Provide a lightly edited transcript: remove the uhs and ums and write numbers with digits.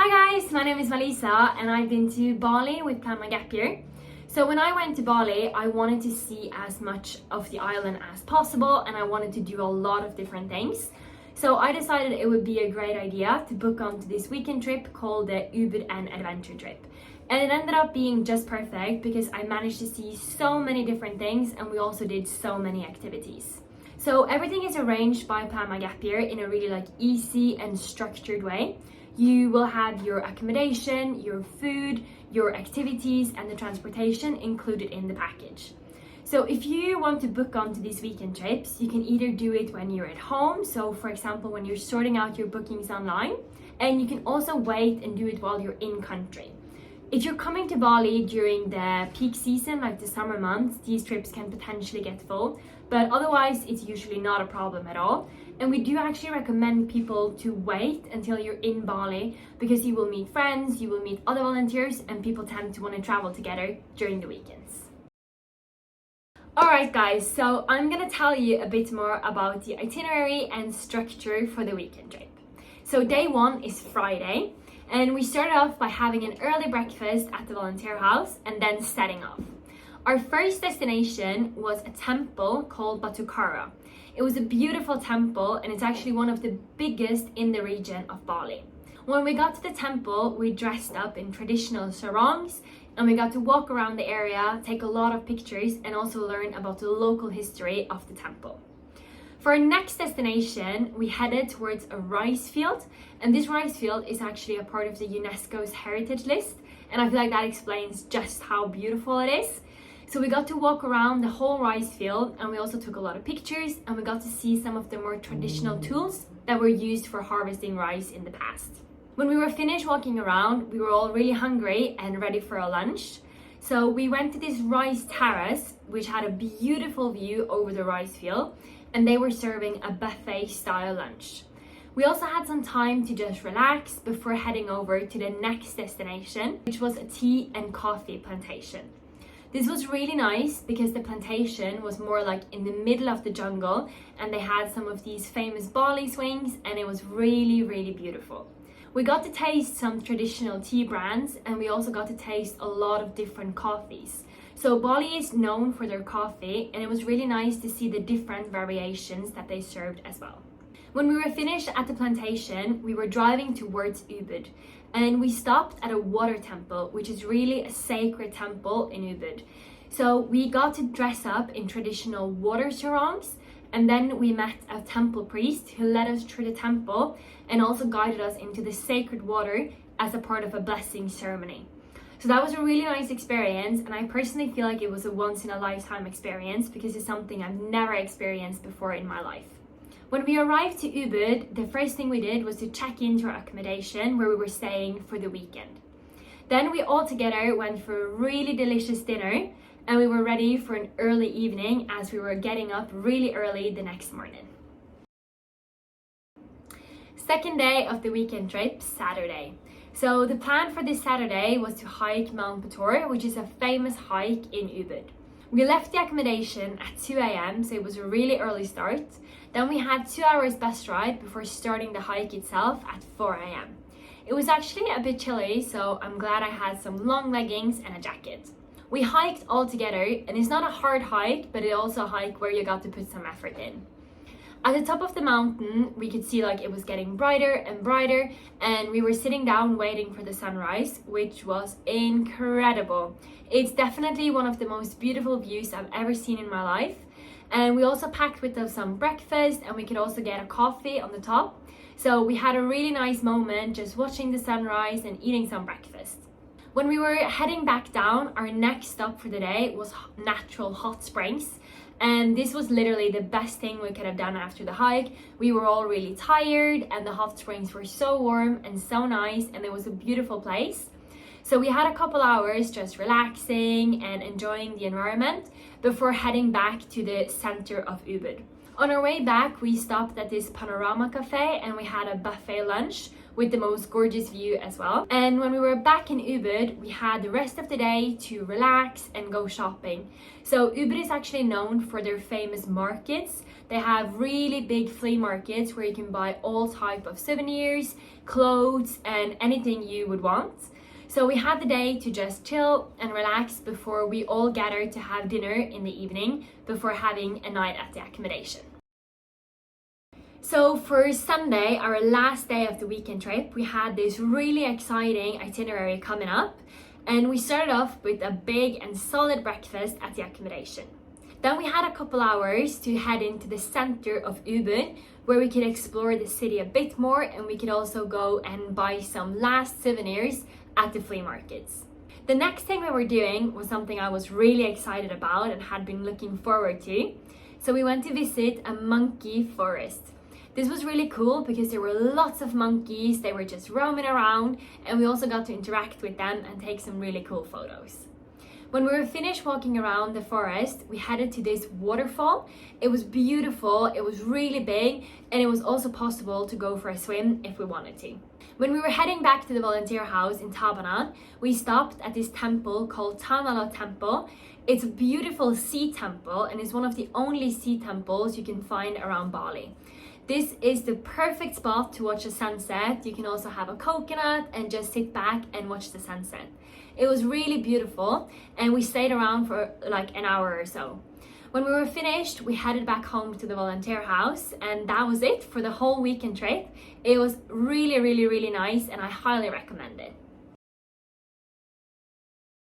Hi guys, my name is Melissa and I've been to Bali with PMGY. So when I went to Bali, I wanted to see as much of the island as possible and I wanted to do a lot of different things. So I decided it would be a great idea to book onto this weekend trip called the Ubud and Adventure Trip. And it ended up being just perfect because I managed to see so many different things and we also did so many activities. So everything is arranged by PMGY in a really easy and structured way. You will have your accommodation, your food, your activities and the transportation included in the package. So if you want to book onto these weekend trips, you can either do it when you're at home, so for example when you're sorting out your bookings online, and you can also wait and do it while you're in country. If you're coming to Bali during the peak season, like the summer months, these trips can potentially get full, but otherwise it's usually not a problem at all. And we do actually recommend people to wait until you're in Bali because you will meet friends, you will meet other volunteers, and people tend to want to travel together during the weekends. Alright guys, so I'm gonna tell you a bit more about the itinerary and structure for the weekend trip. So day one is Friday, and we started off by having an early breakfast at the volunteer house and then setting off. Our first destination was a temple called Batur. It was a beautiful temple and it's actually one of the biggest in the region of Bali. When we got to the temple, we dressed up in traditional sarongs and we got to walk around the area, take a lot of pictures and also learn about the local history of the temple. For our next destination, we headed towards a rice field, and this rice field is actually a part of the UNESCO's heritage list, and I feel like that explains just how beautiful it is. So we got to walk around the whole rice field and we also took a lot of pictures and we got to see some of the more traditional tools that were used for harvesting rice in the past. When we were finished walking around, we were all really hungry and ready for a lunch. So we went to this rice terrace, which had a beautiful view over the rice field, and they were serving a buffet style lunch. We also had some time to just relax before heading over to the next destination, which was a tea and coffee plantation. This was really nice because the plantation was more like in the middle of the jungle and they had some of these famous Bali swings and it was really beautiful. We got to taste some traditional tea brands and we also got to taste a lot of different coffees. So Bali is known for their coffee and it was really nice to see the different variations that they served as well. When we were finished at the plantation, we were driving towards Ubud and we stopped at a water temple, which is really a sacred temple in Ubud. So we got to dress up in traditional water sarongs and then we met a temple priest who led us through the temple and also guided us into the sacred water as a part of a blessing ceremony. So that was a really nice experience and I personally feel like it was a once in a lifetime experience because it's something I've never experienced before in my life. When we arrived to Ubud, the first thing we did was to check into our accommodation where we were staying for the weekend. Then we all together went for a really delicious dinner and we were ready for an early evening as we were getting up really early the next morning. Second day of the weekend trip, Saturday. So the plan for this Saturday was to hike Mount Batur, which is a famous hike in Ubud. We left the accommodation at 2 a.m, so it was a really early start. Then we had 2 hours bus ride before starting the hike itself at 4 a.m. It was actually a bit chilly, so I'm glad I had some long leggings and a jacket. We hiked all together, and it's not a hard hike, but it's also a hike where you got to put some effort in. At the top of the mountain, we could see it was getting brighter and brighter, and we were sitting down waiting for the sunrise, which was incredible. It's definitely one of the most beautiful views I've ever seen in my life. And we also packed with us some breakfast and we could also get a coffee on the top. So we had a really nice moment just watching the sunrise and eating some breakfast. When we were heading back down, our next stop for the day was natural hot springs. And this was literally the best thing we could have done after the hike. We were all really tired and the hot springs were so warm and so nice and it was a beautiful place. So we had a couple hours just relaxing and enjoying the environment before heading back to the center of Ubud. On our way back, we stopped at this panorama cafe and we had a buffet lunch, with the most gorgeous view as well. And when we were back in Ubud, we had the rest of the day to relax and go shopping. So Ubud is actually known for their famous markets. They have really big flea markets where you can buy all type of souvenirs, clothes, and anything you would want. So we had the day to just chill and relax before we all gathered to have dinner in the evening before having a night at the accommodation. So for Sunday, our last day of the weekend trip, we had this really exciting itinerary coming up, and we started off with a big and solid breakfast at the accommodation. Then we had a couple hours to head into the center of Ubud, where we could explore the city a bit more, and we could also go and buy some last souvenirs at the flea markets. The next thing we were doing was something I was really excited about and had been looking forward to. So we went to visit a monkey forest. This was really cool because there were lots of monkeys, they were just roaming around, and we also got to interact with them and take some really cool photos. When we were finished walking around the forest, we headed to this waterfall. It was beautiful, it was really big, and it was also possible to go for a swim if we wanted to. When we were heading back to the volunteer house in Tabanan, we stopped at this temple called Tanalo Temple. It's a beautiful sea temple and is one of the only sea temples you can find around Bali. This is the perfect spot to watch the sunset. You can also have a coconut and just sit back and watch the sunset. It was really beautiful, and we stayed around for like an hour or so. When we were finished, we headed back home to the volunteer house, and that was it for the whole weekend trip. It was really, really, really nice, and I highly recommend it.